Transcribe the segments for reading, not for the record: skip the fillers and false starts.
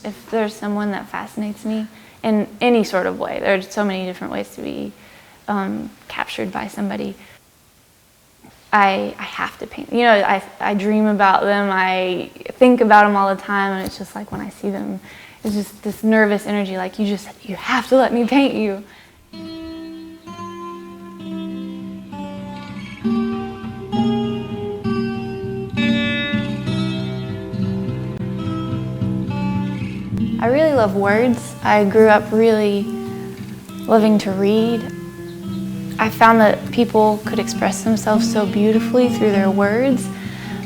If there's someone that fascinates me in any sort of way, there are so many different ways to be captured by somebody, I have to paint. You know, I dream about them, I think about them all the time, and it's just like when I see them, it's just this nervous energy, like you have to let me paint you. I really love words. I grew up really loving to read. I found that people could express themselves so beautifully through their words,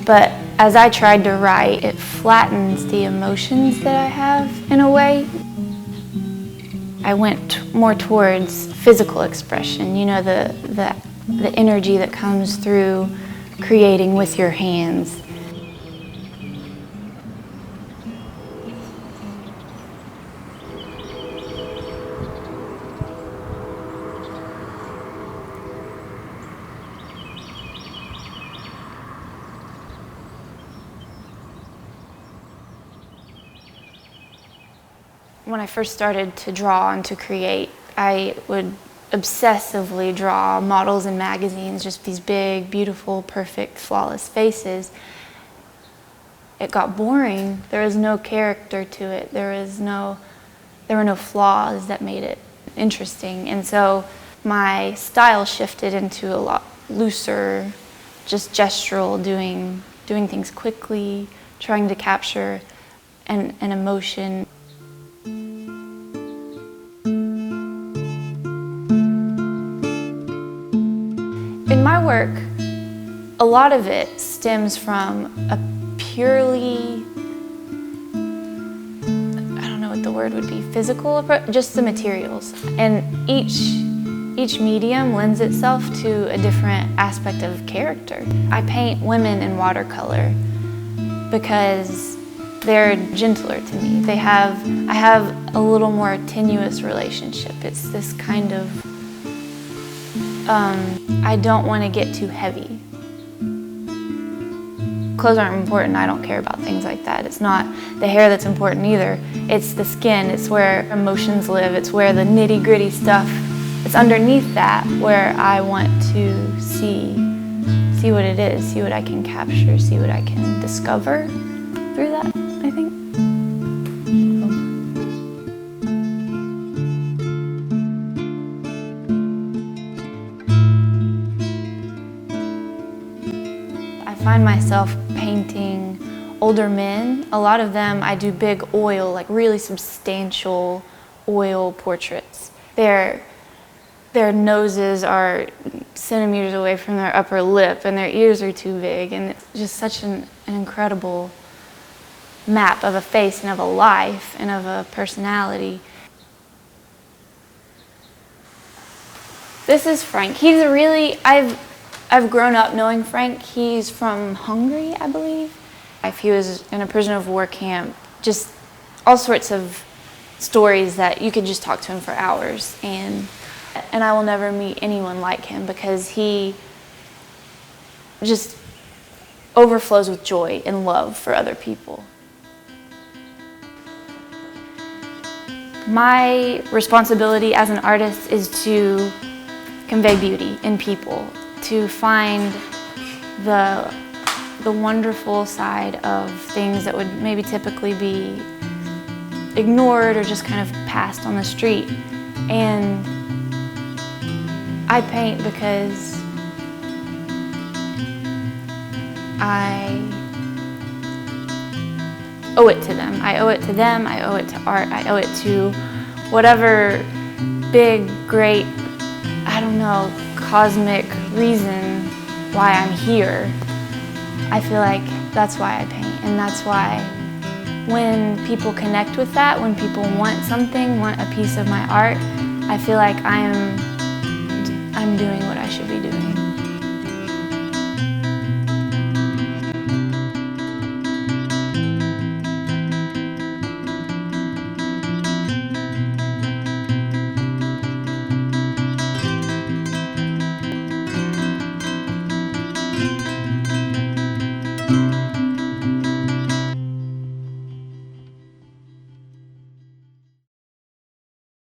but as I tried to write, it flattens the emotions that I have in a way. I went more towards physical expression, you know, the energy that comes through creating with your hands. When I first started to draw and to create, I would obsessively draw models in magazines, just these big, beautiful, perfect, flawless faces. It got boring. There was no character to it. There were no flaws that made it interesting. And so my style shifted into a lot looser, just gestural, doing things quickly, trying to capture an emotion. In my work, a lot of it stems from a purely, I don't know what the word would be, physical approach, just the materials. And each medium lends itself to a different aspect of character. I paint women in watercolor because they're gentler to me. I have a little more tenuous relationship. It's this kind of, I don't want to get too heavy. Clothes aren't important. I don't care about things like that. It's not the hair that's important either. It's the skin. It's where emotions live. It's where the nitty-gritty stuff, it's underneath that where I want to see what it is, see what I can capture, see what I can discover through that, I think. I find myself painting older men. A lot of them, I do big oil, like really substantial oil portraits. Their noses are centimeters away from their upper lip and their ears are too big, and it's just such an incredible map of a face and of a life and of a personality. This is Frank. He's a really, I've grown up knowing Frank. He's from Hungary, I believe. If he was in a prisoner of war camp, just all sorts of stories that you could just talk to him for hours. And I will never meet anyone like him because he just overflows with joy and love for other people. My responsibility as an artist is to convey beauty in people, to find the wonderful side of things that would maybe typically be ignored or just kind of passed on the street. And I paint because I owe it to them. I owe it to them, I owe it to art, I owe it to whatever big, great, I don't know, cosmic reason why I'm here. I feel like that's why I paint, and that's why when people connect with that, when people want something, want a piece of my art, I feel like I'm doing what I should be doing.